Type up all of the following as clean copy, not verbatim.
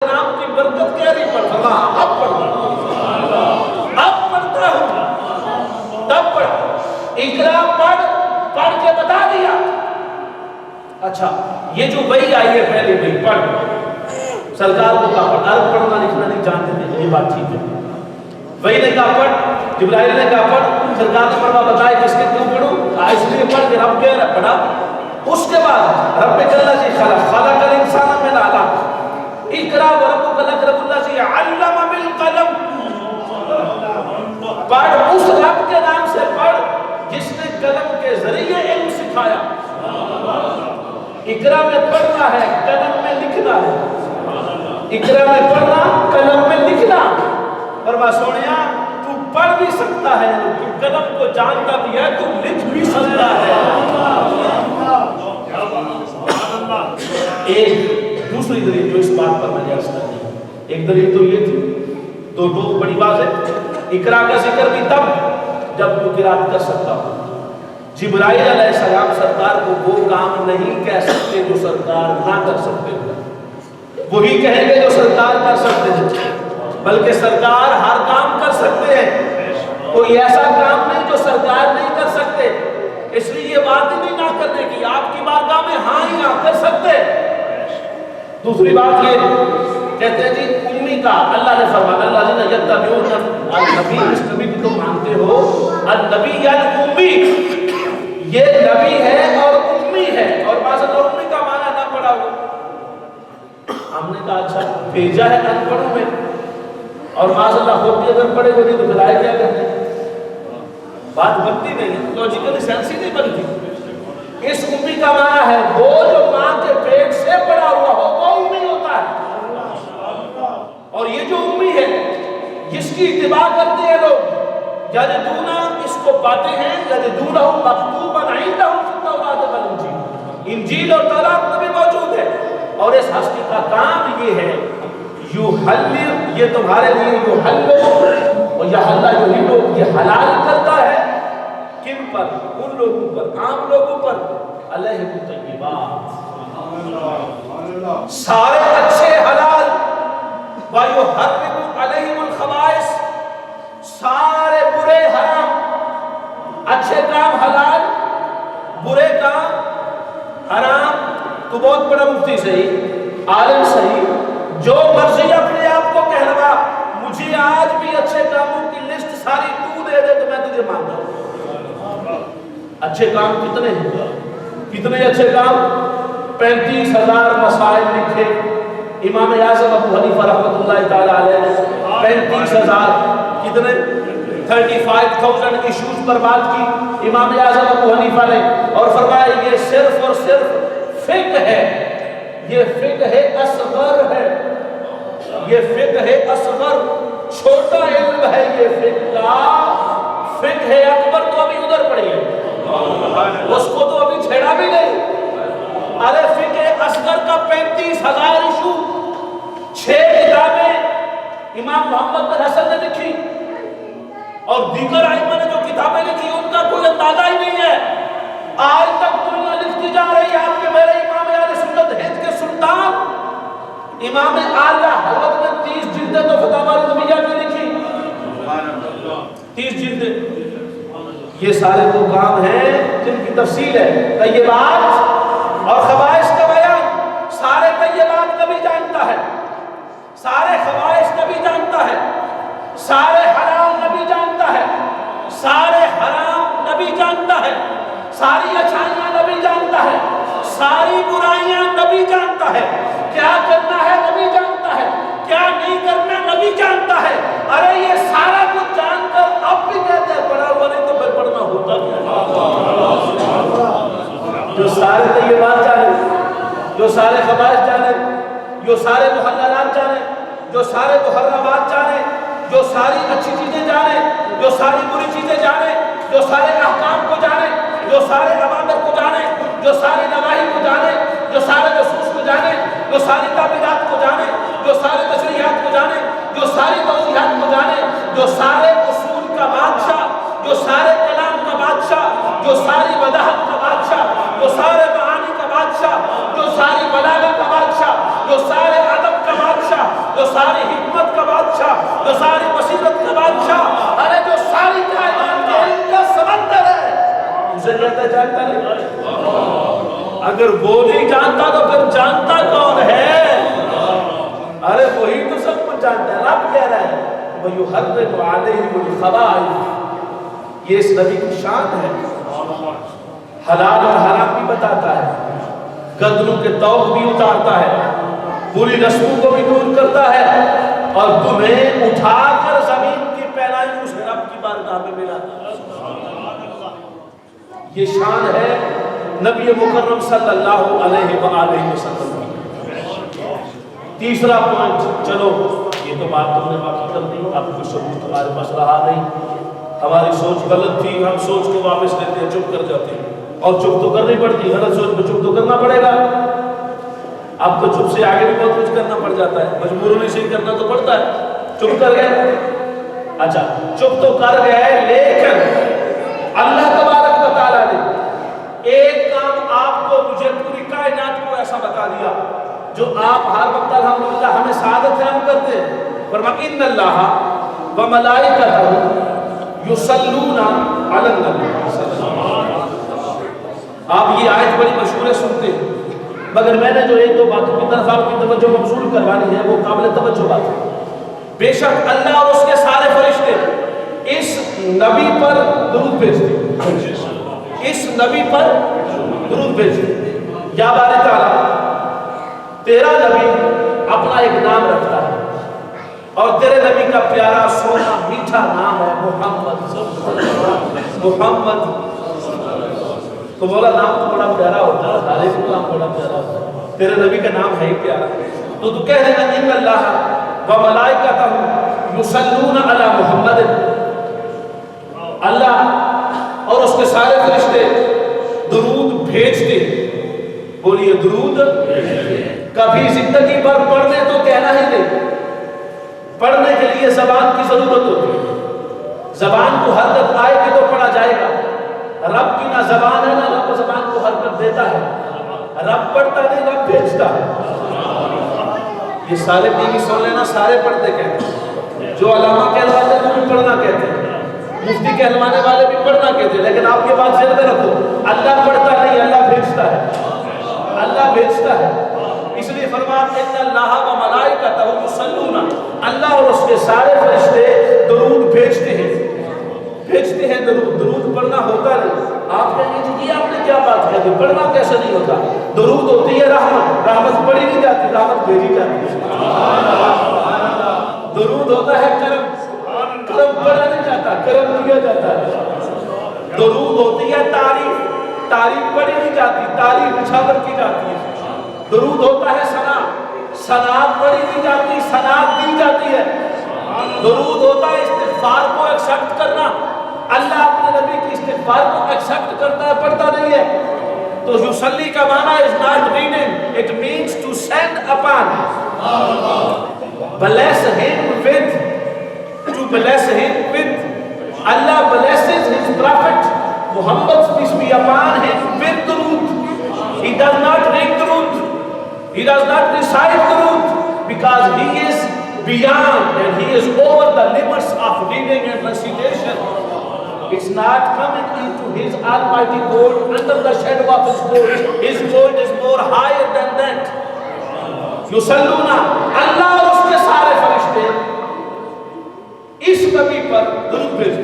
نام کی برکت کہہ رہی پڑھتا اب پڑھتا اب پڑھتا ہوں تب پڑھ اقرا پڑھ کے بتا دیا. اچھا یہ جو وحی آئی ہے پہلے وحی پڑھ سرکار کو کہا پڑھ عرب پڑھنا لکھنا نہیں جانتے تھے یہ بات ٹھیک ہے. وحی نے کہا پڑھ جبرائیل نے کہا پڑھ سرکار نے پڑھا بتائے کس کے کیوں پڑھوں اس لیے پڑھ کے رب کہہ رہا پڑھا. اس کے بعد رب جل جی خلق الانسان من علق اقرا وربک الاکرم الذی علم بالقلم. پڑھ اس رب کے نام سے پڑھ جس نے قلم کے ذریعے علم سکھایا. اقرا میں پڑھنا ہے قلم میں لکھنا ہے. اقرا میں پڑھنا قلم میں لکھنا. فرما سونیا تو پڑھ بھی سکتا ہے تو قلم کو جانتا بھی ہے تو لکھ بھی سکتا ہے. ایک دوسری دلیل جو اس بات پر میں عرض کرنی ہے ایک دلیل تو یہ تھی دو بڑی بات ہے. اقرا کا ذکر بھی تب جب تو قرات کر سکتا ہو. جبرائیل علیہ السلام سرکار کو وہ کام نہیں کہہ سکتے جو سرکار نہ کر سکتے وہی کہیں گے جو سرکار کر سکتے ہیں بلکہ سرکار ہر کام کر سکتے ہیں. کوئی ایسا کام نہیں جو سرکار نہیں کر سکتے. اس لیے یہ بات ہی نہیں نہ کرنے کی آپ کی بارگاہ میں ہاں ہی نہ کر سکتے. دوسری بات یہ کہتے ہیں جی امی کا اللہ نے فرمایا اللہ جی یتبعون النبی اس نبی کو تم مانتے ہو النبی الامی یہ نبی ہے اور امی ہے اور بعض لوگ امی کا معنی نہ پڑھا ہو. ہم نے کہا اچھا بھیجا ہے ان پڑھوں میں اور بعض اللہ خود بھی اگر پڑھے ہوگی تو بلائے کیا کرتے ہیں. بات بنتی نہیں ہے لوجیکلی سینس ہی نہیں بنتی. اس امی کا معنی ہے وہ جو ماں کے پیٹ سے پڑا ہوا ہو وہ امی ہوتا ہے. اور یہ جو امی ہے جس کی اتباع کرتے ہیں لوگ یجدون اس کو پاتے ہیں یجدونہ مکتوبا عندہم فی التوراۃ والانجیل انجیل اور تورات میں بھی موجود ہے. اور اس ہستی کا کام یہ ہے یحلل یہ تمہارے لیے یحلل اور یحلل یہ حلال کرتا ہے کن پر ان لوگوں پر عام لوگوں پر علیہم الطیبات سارے اچھے حلال وَيُحَرِّمُ عَلَيْهِمُ الْخَبَائِث سارے برے حرام. اچھے کام حلال برے کام حرام. تو بہت بڑا مفتی صحیح عالم صحیح جو مرضی اپنے آپ کو کہلوا مجھے آج بھی اچھے کاموں کی لسٹ ساری تو دے دے تو میں تجھے مانتا ہوں. اچھے کام کتنے ہیں کتنے اچھے کام 35,000 مسائل لکھے امام اعظم ابو حنیفہ رحمۃ اللہ تعالی علیہ 35,000 کتنے 35,000 ایشوز پر بات کی امام اعظم ابو حنیفہ نے اور فرمایا یہ صرف اور صرف فقہ ہے. یہ فقہ اصغر ہے. یہ فقہ اصغر چھوٹا علم ہے. یہ فقہ اکبر تو ابھی ادھر پڑی ہے اس کو تو ابھی چھیڑا بھی نہیں. ارے فقہ اصغر کا 35,000 ایشو 6 کتابیں امام محمد بن حسن نے لکھی اور دیگر ائمہ نے جو کتابیں لکھی ان کا کوئی اندازہ ہی نہیں ہے. آج تک دنیا لکھتی جا رہی ہے. آپ کے میرے امام اہل سنت ہند کے سلطان امام اعلیٰ حضرت نے 30 جلدیں تو فتاوی رضویہ کی لکھی 30 جلدیں. یہ سارے وہ کام ہیں جن کی تفصیل ہے. طیبات اور خبائث کا بیان سارے طیبات نبی جانتا ہے سارے خبائث نبی جانتا ہے سارے حلال نبی جانتا ہے سارے حرام نبی جانتا ہے ساری اچھائیاں نبی جانتا ہے ساری برائیاں نبی جانتا ہے. کیا کرنا ہے نبی جانتا ہے کیا نہیں کرنا نبی جانتا ہے. ارے یہ سارا کچھ جان کر اب بھی کہتے ہیں پڑھا ہوا نہیں تو پھر پڑھنا ہوتا کیا. جو سارے طیبات جانے جو سارے خبائث جانے جو سارے محللات جانے جو سارے محرمات جانے جو ساری اچھی چیزیں جانے جو ساری بری چیزیں جانے جو سارے احکام کو جانے جو سارے اوامر کو جانے جو سارے نواہی کو جانے جو سارے نصوص کو جانے جو ساری تعبیرات کو جانے جو سارے تشریحات کو جانے جو ساری توضیحات کو جانے جو سارے اصول کا بادشاہ جو سارے کلام کا بادشاہ جو ساری وضاحت کا بادشاہ جو سارے معانی کا بادشاہ جو ساری بلاغت کا بادشاہ جو سارے ادب کا بادشاہ جو ساری بصیرت کا بادشاہ، ارے جو ساری کائنات کے علم کا سمندر ہے، اسے کہتا جانتا نہیں؟ اگر وہ نہیں جانتا تو پھر جانتا کون ہے؟ ارے وہی تو سب کچھ جانتا ہے. رب کہہ رہا ہے وَيُحَرِّمُ عَلَيْهِمُ الْخَبَائِثَ، یہ اس نبی کی شان ہے. حلال اور حرام بھی بتاتا ہے، گدروں کے توق بھی اتارتا ہے، بری رسموں کو بھی دور کرتا ہے، اور تمہیں اٹھا کر زمین کی پہنائی اس رب کی بارگاہ میں ملاتا ہے. یہ شان ہے نبی مکرم صلی اللہ علیہ وآلہ وسلم کی. تیسرا پوائنٹ، چلو یہ تو بات تم نے باقی کر دی، اب کوئی ثبوت تمہارے پاس رہا نہیں، ہماری سوچ غلط تھی، ہم سوچ کو واپس لیتے ہیں، چپ کر جاتے ہیں، اور چپ تو کرنی پڑتی، غلط سوچ پہ چپ تو کرنا پڑے گا. اب تو چپ سے آگے بھی بہت کچھ کرنا پڑ جاتا ہے، مجبوری سے ہی کرنا تو پڑتا ہے. چپ کر گئے، اچھا چپ تو کر گئے، لیکن اللہ تبارک و تعالیٰ نے ایک کام آپ کو مجھے پوری کائنات کو ایسا بتا دیا جو آپ ہر وقت الحمدللہ ہمیں سعادت فراہم کرتے ہیں. فرمایا ان اللہ وملائکتہ یصلون علی النبی. آپ یہ آیت بڑی مشہور ہے، سنتے ہیں، مگر میں نے جو ایک دو باتوں کی طرف آپ کی توجہ مبذول کروانی ہے وہ قابل توجہ بات ہے. بے شک اللہ اور اس کے سارے فرشتے اس نبی پر درود بھیجتے ہیں، اس نبی پر درود بھیجتے ہیں. یا باری تعالیٰ تیرا نبی اپنا ایک نام رکھتا ہے، اور تیرے نبی کا پیارا سونا میٹھا نام ہے محمد. محمد تو بولا نام تو بڑا پیارا ہوتا ہے، تعریف کا نام بڑا پیارا ہوتا ہے، تیرے نبی کا نام ہے ہی پیارا. تو کہہ دینا ان اللہ وملائکتہ یصلون علی محمد، اللہ اور اس کے سارے فرشتے درود بھیجتے. بولیے درود. کبھی زندگی بھر پڑھنے تو کہنا ہی نہیں، پڑھنے کے لیے زبان کی ضرورت ہوتی ہے، زبان کو حرکت آئے گی تو پڑھا جائے گا. رب کی نہ زبان ہے نہ رب زبان کو حرکت دیتا ہے، رب پڑھتا نہیں رب بھیجتا ہے. یہ سارے بیوی سن لینا، سارے پڑھتے کہتے ہیں، جو علامہ کہلواتے ہیں وہ بھی پڑھنا کہتے ہیں، مفتی کہلوانے والے بھی پڑھنا کہتے ہیں، لیکن آپ یہ بات ذہن میں رکھو اللہ پڑھتا نہیں، اللہ بھیجتا ہے، اللہ بھیجتا ہے. اس لیے فرمایا ان اللہ وملائکتہ یصلون، اللہ اور اس کے سارے فرشتے درود بھیجتے ہیں. بھیجتے ہیں درود. درود پڑھنا ہوتا نہیں. آپ کہیں گے یہ آپ نے کیا بات کہی، پڑھنا کیسے نہیں ہوتا؟ درود ہوتی ہے رحمت، رحمت پڑھی نہیں جاتی، رحمت بھیجی جاتی ہے. درود ہوتا ہے کرم، کرم پڑھا نہیں جاتا، کرم کیا جاتا ہے. درود ہوتی ہے تعریف، تعریف پڑھی نہیں جاتی، تعریف اچھاور کی جاتی ہے. درود ہوتا ہے ثنا، ثنا پڑھی نہیں جاتی، ثنا دی جاتی ہے. درود ہوتا ہے استغفار کو ایکسپٹ کرنا، اللہ اپنے نبی کی استغفار کو ایکسپٹ کرتا ہے، پڑھتا نہیں ہے. تو یصلی کا معنی is not reading, it means to send upon, bless him with, to bless him with. Allah blesses his prophet Muhammad peace be upon him with durud. He does not read durud, he does not recite durud, because he is beyond and he is over the limits of reading and recitation. It's not coming into his almighty gold, under the shadow of his gold. His gold is more higher than that. یصلون، اللہ اور اس کے سارے فرشتے اس نبی پر درود بھیجتے.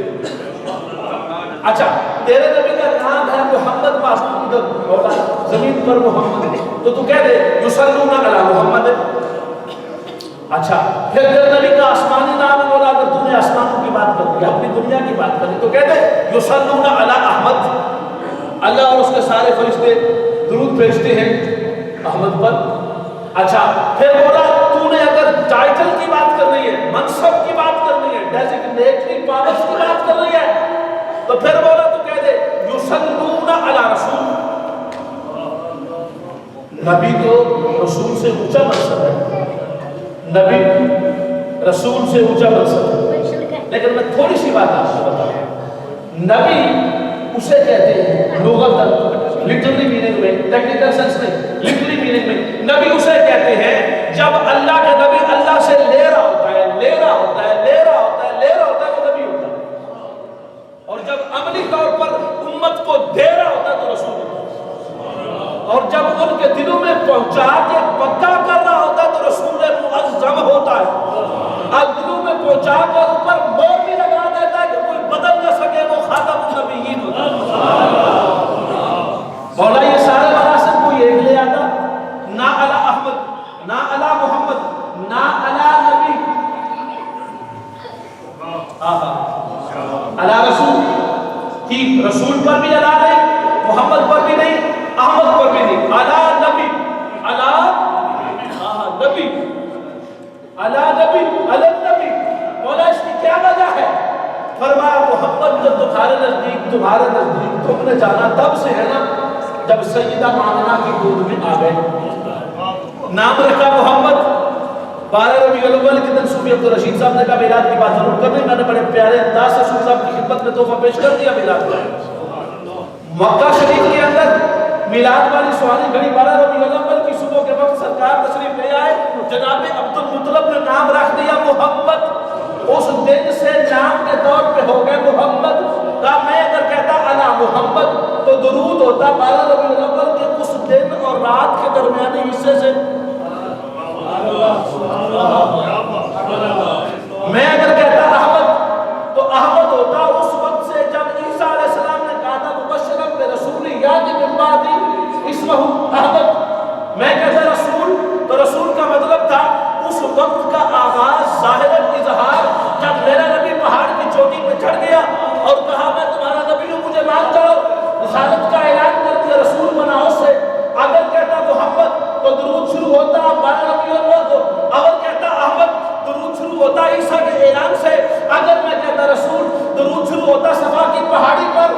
اچھا تیرے نبی کا نام ہے محمد، معصوم ادھر زمین پر محمد ہے، تو کہہ دے یصلون علی محمد. اچھا پھر تیرے نبی کا آسمانی نام ہے، مولا اگر تم نے آسمانوں کی بات کر دی، اپنی دنیا کی بات کر دی، تو کہہ دے یصلون علی احمد. اللہ اور اس کے سارے فرشتے درود بھیجتے ہیں احمد پر. اچھا پھر بولا تو نے اگر ٹائٹل کی بات کرنی ہے، منصب کی بات کرنی ہے، ڈیزگنیٹری پاورز کی بات کرنی ہے، تو پھر بولا تو کہہ دے یصلون علی رسول. نبی تو رسول سے اونچا منصب ہے، نبی رسول سے اونچا منصب ہے. لیکن میں تھوڑی سی بات آپ کو بتاؤں، نبی اسے کہتے ہیں لغتاً، لٹرلی میننگ میں، ٹیکنیکل سینس نہیں، لٹرلی میننگ میں نبی اسے کہتے ہیں جب اللہ کے نبی اللہ سے لے رہا ہوتا ہے، لے رہا ہوتا ہے، لے رسول پر بھی الا نہیں، محمد پر بھی نہیں، احمد پر بھی نہیں، الا نبی، الا نبی، الا نبی، الا نبی۔ مولا اس کی کیا وجہ ہے؟ فرمایا محمد جب تمہارے نزدیک تم نے جانا تب سے ہے نا جب سیدہ آمنہ کی گود میں آ گئے، نام رکھا محمد۔ 12 ربیع الاول کے دن صوفی عبدالرشید صاحب نے کہا میلاد کی بات ضرور کرنی، میں نے بڑے پیارے انداز سے صوفی صاحب کی خدمت میں تحفہ پیش کر دیا میلاد کا۔ مکہ شریف کے اندر میلاد والی سوانی گھڑی 12 ربیع الاول کی صبح کے وقت سرکار تشریف لے آئے، جناب عبد المطلب نے نام رکھ دیا محمد۔ اس دن سے نام کے طور پہ ہو گئے محمد۔ کہا میں اگر کہتا الا محمد تو درود ہوتا 12 ربیع الاول کے اس دن اور رات کے درمیانی حصے سے۔ میں اگر کہتا احمد تو احمد ہوتا اس وقت سے جب عیسیٰ علیہ السلام نے کہا تھا مبشرا برسول یاتی من بعدی اسمہ احمد۔ میں کہتا رسول تو رسول کا مطلب تھا اس وقت کا آغاز، ظاہر اظہار، جب میرا نبی پہاڑ کی چوٹی پہ چڑھ گیا اور کہا میں تمہارا نبی ہوں، مجھے مان جاؤ، رسالت کا اعلان کر دیا، رسول بنا اس سے۔ اگر کہتا محمد تو درود شروع ہوتا 12 ربیع الاول کو، اگر کہتا احمد درود شروع ہوتا عیسیٰ کے اعلان سے، اگر میں کہتا رسول درود شروع ہوتا صفا کی پہاڑی پر۔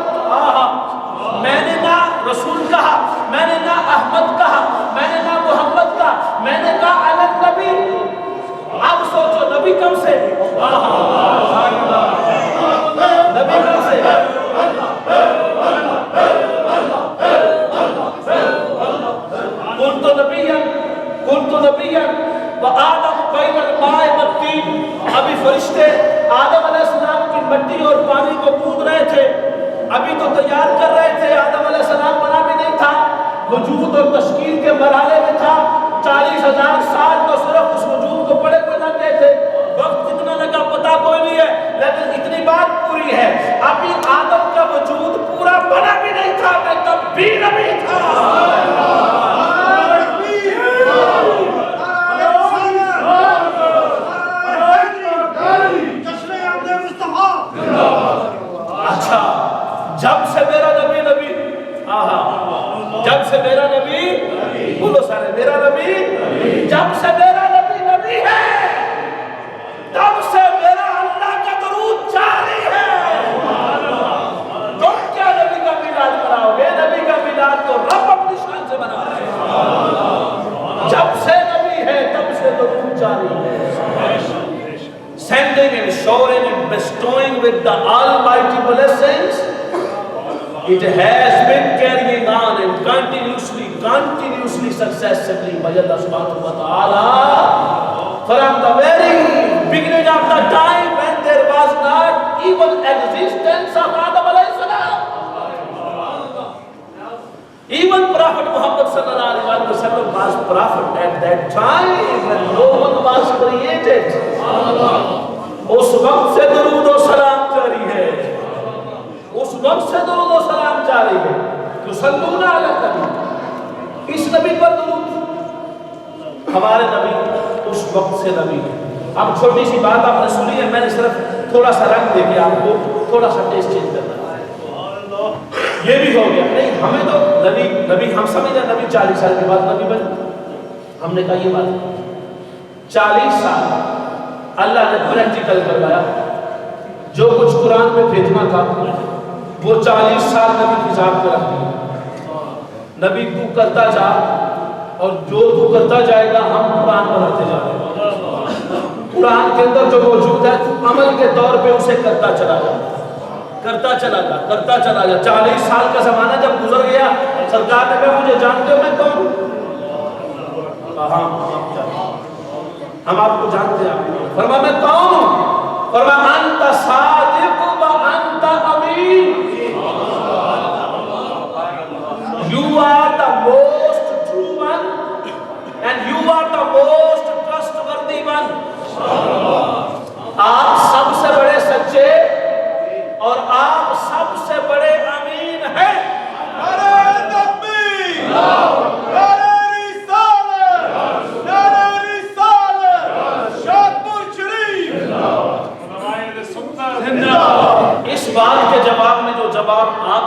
میں نے نہ رسول کہا، میں نے نہ احمد کہا، میں نے نہ محمد کہا، میں نے کہا الا نبی۔ اب سوچو نبی کم سے، نبی کم سے، کنت نبیا وآدم بین الماء والطین۔ ابھی فرشتے آدم علیہ السلام کی مٹی اور پانی کو گوندھ رہے تھے، ابھی تو تیار کر رہے تھے، آدم علیہ السلام بنا بھی نہیں تھا، وجود اور تشکیل کے مرحلے میں تھا۔ 40,000 سال تو صرف اس وجود کو پڑے ہوئے لگ گئے تھے، وقت کتنا لگا پتا کوئی نہیں ہے، لیکن اتنی بات پوری ہے ابھی آدم کا وجود پورا بنا بھی نہیں تھا، میں تب بھی نبی تھا۔ اچھا جب سے میرا نبی جب سے میرا نبی، بولو سارے میرا نبی، جب سے میرا نبی ہے تب سے میرا اللہ کا درود جاری ہے۔ تم کیا نبی کا میلاد مناؤ گے؟ نبی کا میلاد تو رب اپنی شان سے منا رہے ہیں۔ جب سے نبی ہے تب سے درود جاری ہے۔ Sending and showering and bestowing with the almighty blessings, it has been carrying on and continuously successively by Allah subhanahu wa ta'ala from the very beginning of the time when there was not even existence of Adam alayhi salam. Even Prophet Muhammad sallallahu alaihi wasallam was prophet at that time when no one was created. اس وقت سے درود و سلام جاری ہے، اس وقت سے درود و سلام جاری ہے۔ یصلون علی النبی، اس نبی پر درود، ہمارے نبی اس وقت سے نبی ہے۔ اب چھوٹی سی بات آپ نے سنی ہے، میں نے صرف تھوڑا سا رنگ دے کے آپ کو تھوڑا سا ٹیسٹ چینج کرنا ہے۔ یہ بھی ہو گیا نہیں، ہمیں تو نبی ہم سمجھے نبی 40 سال کے بعد نبی بنے، ہم نے کہا یہ بات 40 سال اللہ نے پریکٹیکل کروایا، جو کچھ قرآن میں بھیجنا تھا وہ 40 سال نبی کی ذات پہ رکھ دیا۔ نبی تو کرتا جا اور جو تو کرتا جائے گا ہم قرآن بناتے جا رہے ہیں۔ قرآن کے اندر جو موجود ہے عمل کے طور پہ اسے کرتا چلا جا، کرتا چلا جا، کرتا چلا جا۔ 40 سال کا زمانہ جب گزر گیا، سرکار نے کہا مجھے جانتے ہو میں کون ہوں؟ ہم آپ کو جانتے ہیں۔ فرمایا میں کون ہوں؟ فرمایا انت صادق و انت امین، you are the most true one and you are the most trustworthy one۔ آپ سب سے بڑے سچے اور آپ سب سے بڑے امین ہیں۔ اس بات کے جواب میں جو جواب آپ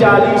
40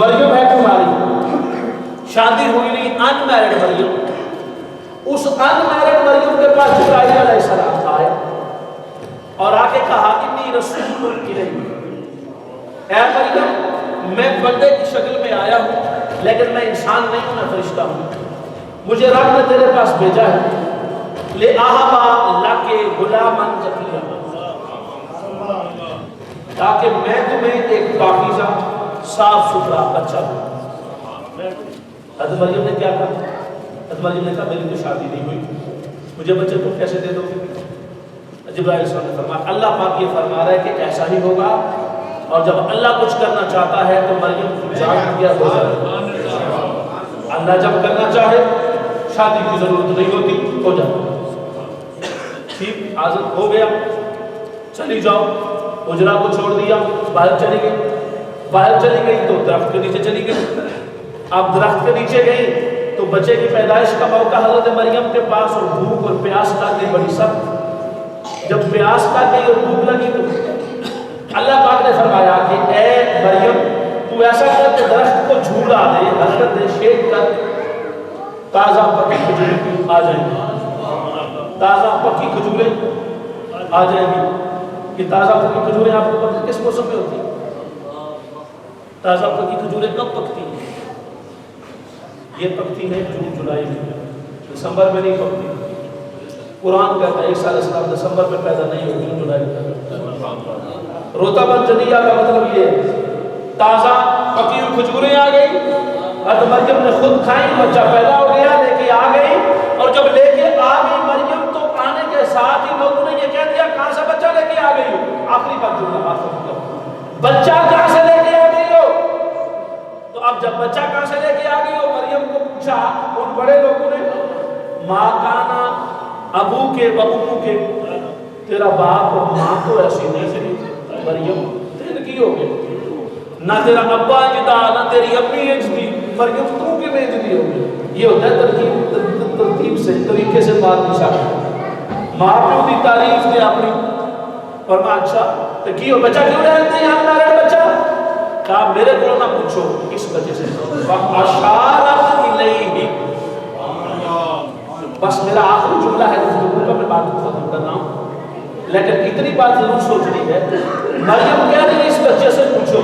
مریم ہے تمہاری، شادی ہوئی نہیں، in married Maryam, us in married مریم کے پاس جبرائیل علیہ السلام آئے اور آ کے کہا انی رسول الیک، اے مریم میں بندے کی شکل میں آیا ہوں لیکن میں انسان نہیں ہوں، میں فرشتہ ہوں، مجھے رب نے تیرے پاس بھیجا ہے لِأَهَبَ لَكَ غُلَامًا زَكِيًّا، تاکہ میں تمہیں ایک پاکیزہ صاف ستھرا بچہ دوں۔ حضرت مریم نے کیا کہا؟ حضرت مریم نے کہا میری تو شادی نہیں ہوئی، مجھے بچے تم کیسے دے دو گے؟ جبرائیل علیہ السلام نے فرمایا اللہ پاک یہ فرما رہا ہے کہ ایسا ہی ہوگا، اور جب اللہ کچھ کرنا چاہتا ہے تو مریم کو جان دیا ہو جائے، اللہ جب کرنا چاہے شادی کی ضرورت نہیں ہوتی، ہو جائے۔ ٹھیک حاضر ہو گیا، چلی جاؤ، اجرا کو چھوڑ دیا، باہر چلی گئی، باہر چلی گئی تو درخت کے نیچے چلی گئی، اب درخت کے نیچے گئی تو بچے کی پیدائش کا موقع حضرت مریم کے پاس، اور بھوک اور پیاس لگ گئی بڑی سخت، جب پیاس لگ گئی اور بھوک لگی تو اللہ پاک نے فرمایا کہ اے مریم تو ایسا کر کہ درخت کو جھوڑا دے، حرکت دے، شیک کر، تازہ پکی کھجوریں آ جائیں گی، تازہ پکی کھجوریں آ جائیں گی۔ کہ تازہ پکی کھجوریں آپ کو پتہ کس موسم میں ہوتی ہیں؟ تازہ پکی کھجوریں کب پکتی ہیں؟ یہ پکتی ہیں جون جولائی میں، دسمبر میں نہیں پکتی۔ قرآن کہتا ہے عیسیٰ علیہ السلام دسمبر میں پیدا نہیں ہوئی، جون جولائی میں پیدا۔ رطباً جنیہ کا مطلب یہ ہے تازہ پکی ہوئی کھجوریں آ گئی، حضرت مریم نے خود کھائیں، بچہ پیدا ہو گیا، لے کے آ گئی، اور جب لے کے آ گئی مریم تو آنے کے ساتھ ہی لوگوں نے یہ کہہ دیا کہاں سے بچہ لے کے آ گئی ہو؟ آخری بات جو بات کرتا ہوں، بچہ کہاں سے لے کے آ گئی ہو؟ تو اب جب بچہ کہاں سے لے کے آ گئی ہو، مریم کو پوچھا ان بڑے لوگوں نے، ماں کانا ابو کے بابو کے، تیرا باپ اور ماں تو ایسی نہیں تھی مریم، تین کی ہو گئی، نہ تیرا ابا اجدا نہ تیری امی اجدی، مریم تو کی میں اجدی ہو گئی۔ یہ ہوتا ہے ترتیب سے، طریقے سے بات نشان ماں پیو دی تعریف دے اپنی، فرمایا اچھا تو کیوں بچہ کیوں رہتے ہیں ہم میرے بچہ؟ کہا میرے کو نہ پوچھو اس وجہ سے، فَأَشَارَتْ إِلَيْهِ، بس میرا آخری جملہ ہے گفتگو کا، میں بات کو ختم کر رہا ہوں، لیکن اتنی بات ضرور سوچنی ہے، مریم کہہ رہی ہے اس بچے سے پوچھو۔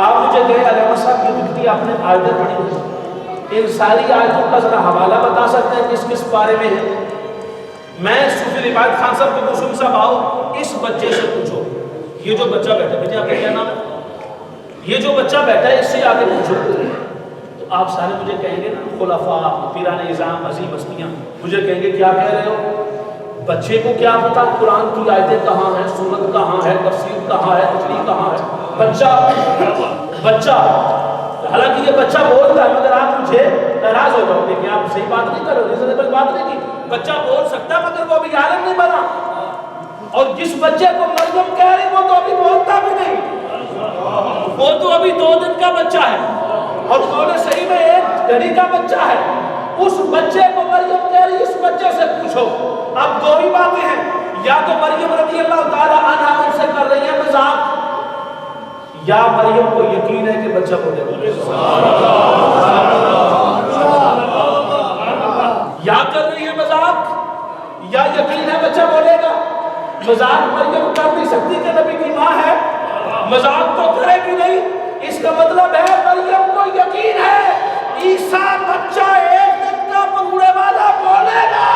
آپ مجھے کہے علیہ صاحب یہ جتنی آپ نے آیتیں پڑھی ہیں، ان ساری آیتوں کا ذرا حوالہ بتا سکتے ہیں کس کس بارے میں ہے؟ میں صوفی روایت خان صاحب کو مسلم صاحب آؤ اس بچے سے پوچھو، یہ جو بچہ بیٹھا ہے، آپ کا کیا نام ہے؟ یہ جو بچہ بیٹھا ہے اس سے آگے پوچھو، تو آپ سارے مجھے کہیں گے نا خلفاء، پیران نظام، عظیم ہستیاں، مجھے کہیں گے کیا کہہ رہے ہو؟ بچے کو کیا پتا قرآن کی آیتیں کہاں ہیں، سورت کہاں ہے، تفسیر کہاں ہے، تشریح کہاں ہے؟ بچہ حالانکہ یہ بچہ بولتا ہے، مگر آپ مجھے ناراض ہو جاؤ گے کہ آپ صحیح بات نہیں کر رہے، ریزنیبل بات نہیں کی، بچہ بول سکتا مگر وہ ابھی عالم نہیں بنا، اور جس بچے کو مریم کہہ رہی وہ تو ابھی بولتا بھی نہیں، وہ تو ابھی 2 دن کا بچہ ہے، اور قول صحیح میں 1 گھڑی کا بچہ ہے، اس بچے کو مریم کہہ رہی اس بچے سے پوچھو۔ اب 2 ہی باتیں ہیں، یا تو مریم رضی اللہ تعالی عنہا ان سے کر رہی ہے مذاق، یا مریم کو یقین ہے کہ بچہ بولے گا، یا کر رہی ہے مذاق یا یقین ہے بچہ بولے گا۔ مذاق مریم کر نہیں سکتی کہ نبی کی ماں ہے، مذاق تو کرے گی نہیں، اس کا مطلب ہے مریم کو یقین ہے عیسیٰ بچہ 1 دن کا پنگوڑے والا بولے گا۔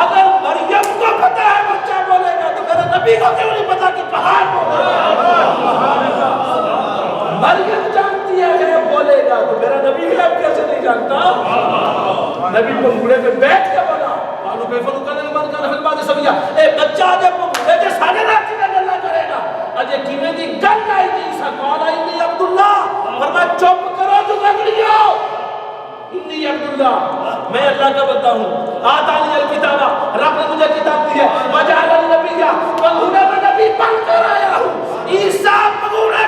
اگر مریم کو پتا ہے بچہ بولے گا تو میرے نبی کو کیوں نہیں پتا کہ پہاڑ بولے گا؟ مریم جانتی ہے کہ بولے گا تو میرا نبی بھی اب کیسے نہیں جانتا؟ نبی پنگوڑے پہ بیٹھ کے بولا قالوا كيف نكلم من كان في المهد صبيا، اے بچہ جب پنگوڑے کے سارے رات کی گلا کرے گا، اجے کیویں دی گل آئی تھی عیسیٰ قال انی عبداللہ، فرمایا چپ کرو جو گلیو، انی عبداللہ میں اللہ کا بندہ ہوں، آتانی الکتاب رب نے مجھے کتاب دی ہے، وجعل النبی پنگوڑے میں نبی بن کر آیا ہوں، عیسیٰ پنگوڑے